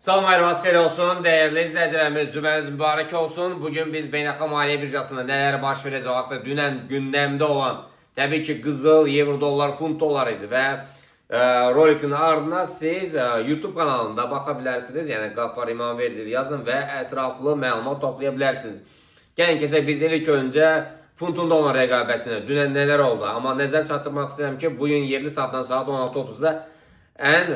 Salam ayırmaz xeyir olsun. Değerli izleyicilerimiz, cümleniz mübarek olsun. Bugün biz Beynəlxalq Maliyyə Birjasında neler baş vereceği hakkında dünən gündemde olan tabii ki qızıl, euro, dollar, funt dolarıydı ve rolikin ardına siz YouTube kanalında bakabilirsiniz. Yani Qaffar İmamverdiyev yazın ve etraflı məlumat toplayabilirsiniz. Gəlin keçək biz ilk önce funtun dolar rəqabətini dünən neler oldu. Ama nəzər çatdırmaq istəyirəm ki, bugün yerli saatdan saat 16:30'da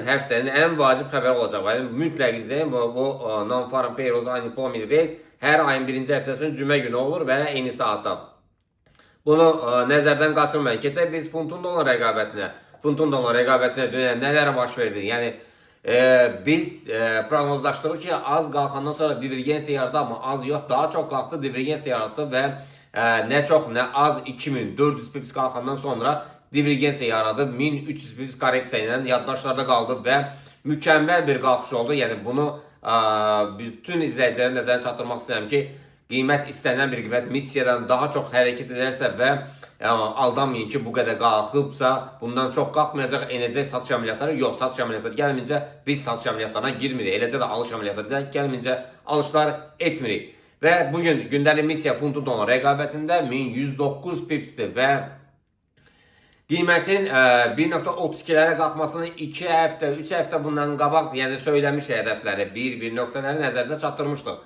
həftənin ən vacib xəbəri olacaq. Yəni mütləq izləyin. Bu non-farm payrolls unemployment rate hər ayın birinci həftəsinin cümə günü olur və eyni saatda. Bunu nəzərdən qaçırmayın. Keçək biz funtun dolar rəqabətinə. Funtun dolar rəqabətinə dünən nələr baş verdi? Yəni biz proqnozlaşdırırıq ki, az qalxandan sonra divergensiya yaradı, amma az yox, daha çox qalxdı, divergensiya yaradı və nə çox, nə az 2400 pips qalxandan sonra divergensiya yaradı. 1300 pips korreksiya ilə yaddaşlarda qaldı və mükəmməl bir qalxış oldu. Yəni bunu bütün izləyicilərə nəzərə çatdırmaq istəyirəm ki, qiymət istənilən bir qiymət missiyadan daha çox hərəkət edərsə və aldanmayın ki, bu qədər qalxıbsa bundan çox qalxmayacaq, enəcək satış əməliyyatları. Yox, satış əməliyyatları gəlməyincə biz satış əməliyyatlarına girmirik. Eləcə də alış əməliyyatları gəlməyincə alışlar etmirik. Və bugün gündəlik missiya funtun dolar rəqabətində 1109 pipsdir və qiymətin 1.32'lərə qalxmasını 2 həftə, 3 həftə bundan qabaq, yəni söyləmiş hədəfləri, bir nöqtələri nəzərdə çatdırmışdıq.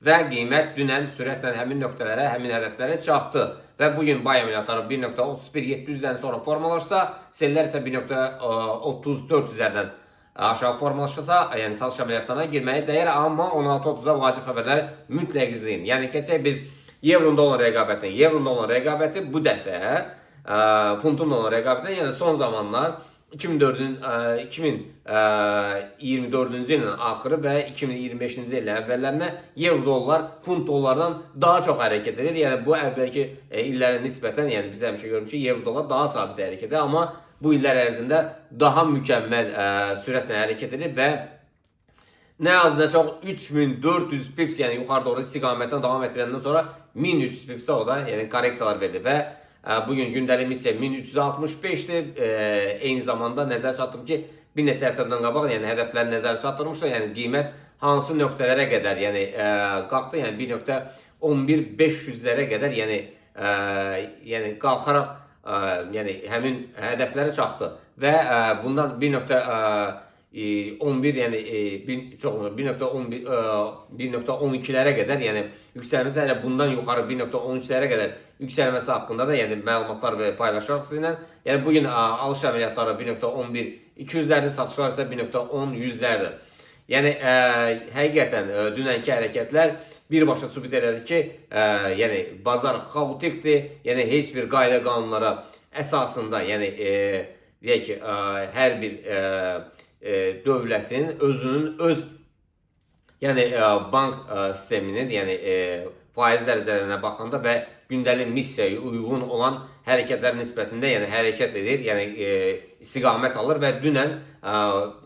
Və qiymət dünən sürətlə həmin nöqtələrə, həmin hədəflərə çatdı. Və bugün bay əməliyyatları 1.31700'dən sonra formalaşsa, sellər isə 1.34'lərdən aşağı formalaşsa, yəni satış əməliyyatlarına girməyə dəyər. Amma 16:30'a vacib xəbərləri mütləq izləyin. Yəni keçək biz euro-dolar rəqabətinə. Euro-dolar rəqabəti bu dəfə funtun dolar rəqabətinə, yəni son zamanlar 2024-cü ilin axırı və 2025-ci ilin əvvəllərinə euro dollar funt dollardan daha çox hərəkət edir. Yəni bu əvvəlki illərə nisbətən, yəni biz həmişə görmüşük ki, euro dollar daha sabit hərəkət edir, amma bu illər ərzində daha mükəmməl sürətlə hərəkət edir və nə az nə çox 3400 pips, yəni yuxarı doğru istiqamətdən davam etdirəndən sonra 1300 pipsdə o da yəni korreksiyalar verdi və bugün gündəlik missiya 1365'dir. Eyni zamanda nəzər çatdırdım ki, bir neçə həftədən qabaq, yəni hədəfləri nəzər çatdırmışlar. Yəni qiymət hansı nöqtələrə qədər, yəni qalxdı, yəni 1.11500'lərə qədər, yəni qalxaraq yəni həmin hədəflərə çatdı və bundan 1.11, yəni 1.12'lərə qədər, yəni yüksəlməsi, yəni bundan yuxarı 1.13'lərə qədər yüksəlməsi haqqında da yəni məlumatlar və paylaşacaq sizinlə. Yəni bugün alış əməliyyatları 1.11-200'lərdir, satışlar isə 1.10-100'lərdir. Yəni həqiqətən dünənki hərəkətlər birbaşa sübut elədi ki, yəni bazar xaotikdir. Yəni heç bir qayda qanunlara əsasında, yəni deyək ki, hər bir dövlətin özünün öz yəni bank sisteminin, yəni faiz dərəcələrinə baxanda və gündəlik missiyaya uyğun olan hərəkətlər nisbətində yəni hərəkət edir, yəni istiqamət alır və dünən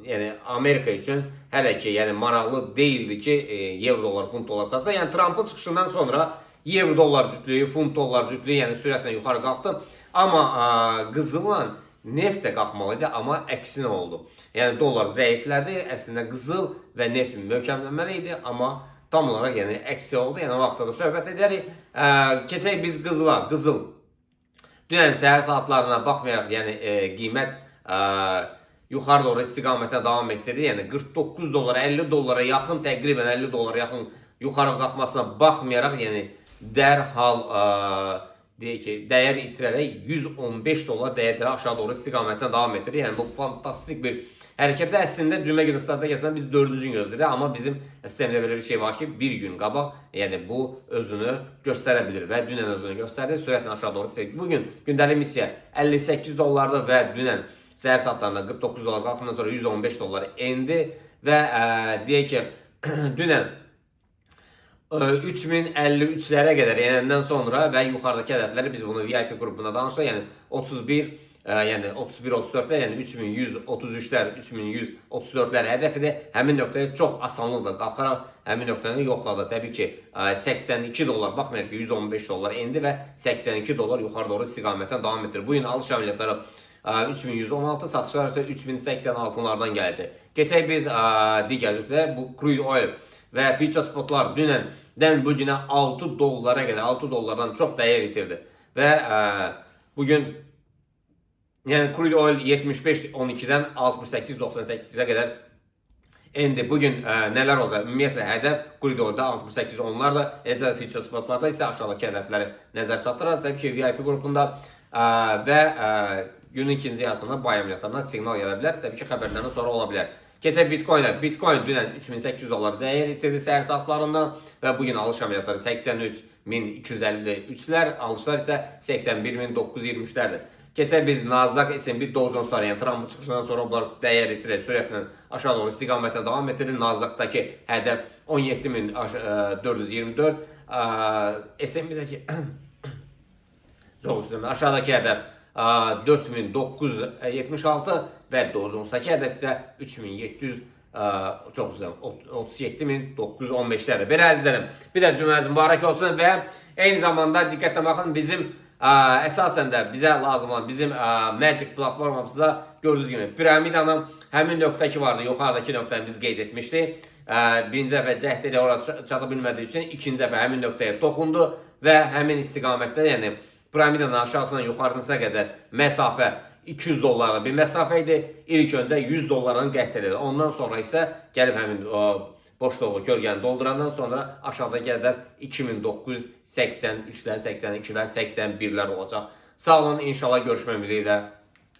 yəni Amerika üçün hələ ki yəni maraqlı deyildi ki, euro dolar, funt dolar satsa. Yəni Trump'ın çıxışından sonra euro dolar cütlüyü, funt dolar cütlüyü yəni sürətlə yuxarı qalxdı. Amma qızılla neft də qalxmalıydı, amma əksinə oldu. Yəni dolar zəiflədi, əslində qızıl və neft möhkəmlənməli idi, amma tam olaraq yəni əksi oldu. Yəni o vaxtda da söhbət edərik. Keçək biz qızıla. Qızıl dünən səhər saatlarına baxmayaraq, yəni qiymət yuxarı doğru istiqamətə davam etdirdi. Yəni 49 dolara, 50 dolara yaxın, təqribən 50 dolara yaxın yuxarı qalxmasına baxmayaraq, yəni dərhal deyək ki, dəyər itirərək 115 dolar dəyərləri aşağı doğru istiqamətdən davam etdirir. Yəni bu fantastik bir hərəkətdə. Əslində cümə günü strategiyasında biz 4-cü gün gözləyirik, amma bizim sistemdə belə bir şey var ki, bir gün qabaq yəni bu özünü göstərə bilir və dünən özünü göstərdi, sürətlə aşağı doğru çəkdi. Bugün gündəlik missiya 58 dollardı və dünən səhər saatlarında 49 dolar qalxandan sonra 115 dolar endi və deyək ki, dünən 3053'lərə qədər yenəndən sonra və yuxarıdakı hədəfləri biz bunu VIP qrupuna danışdıq. Yəni 31-34'lər, yəni 3133'lər, 3134'lər hədəfidir. Həmin nöqtəyə çox asanlıqla qalxaraq həmin nöqtəni yoxladı. Təbii ki, 82 dolar, baxmayaraq ki, 115 dolar endi və 82 dolar yuxarı doğru istiqamətdən davam etdirir. Bu gün alış əməliyyatları 3116, satışlar ise 3086'lardan gələcək. Keçək biz digər üzrə bu crude oil və future spotlar dünəndən bu günə 6 dollara qədər, 6 dollardan çox dəyər itirdi. Və bugün yəni crude oil 75.12-dən 68.98-ə qədər endi bugün nələr olacaq? Ümumiyyətlə hədəf crude oildə 68.10'lardır. Eləcə də future spotlarda isə aşağıdakı hədəfləri nəzər çatdırır. Təbii ki, VIP qrupunda və günün ikinci yarısında bu əməliyyatlardan siqnal gələ bilər. Təbii ki, xəbərlərdən sonra ola bilər. Keçək Bitcoin-ə. Bitcoin dünən 3800 dollar dəyər itirdi səhər saatlarından və bugün alış əməliyyatları 83.253'lər, alışlar isə 81.923'lərdir. Keçək biz Nasdaq, S&P, Dow Jones-lar, yəni Trump'ın çıxışından sonra bunlar dəyər itirdi, sürətlə aşağı doğru istiqamətlə davam etdirdi. Nasdaqdakı hədəf 17.424, S&P-dəki çox üstünlüğü aşağıdakı hədəf 4976 və Dow Jones-daki hədəf isə 3700 çox güzel 37.915'lərdir. Belə əzizlərim, bir də cümləniz mübarək olsun və eyni zamanda diqqətlə baxın, bizim əsasən də bizə lazım olan bizim Magic platformamızda gördüyünüz kimi piramidanın həmin nöqtə ki vardı, yuxarıdakı nöqtəni biz qeyd etmişdik. Birinci dəfə cəhd ilə ora çata bilmədiyi üçün ikinci dəfə həmin nöqtəyə toxundu və həmin istiqamətdə, yəni piramidanın aşağısından yuxarısına qədər məsafə 200 dollarlık bir məsafə idi. İlk öncə 100 dollarını qət edildi. Ondan sonra isə gəlib həmin boşluğu, kölgəni doldurandan sonra aşağıdakı hədəf 2983'lər, 82'lər, 81'lər olacaq. Sağ olun, inşallah görüşmək ümidiyle.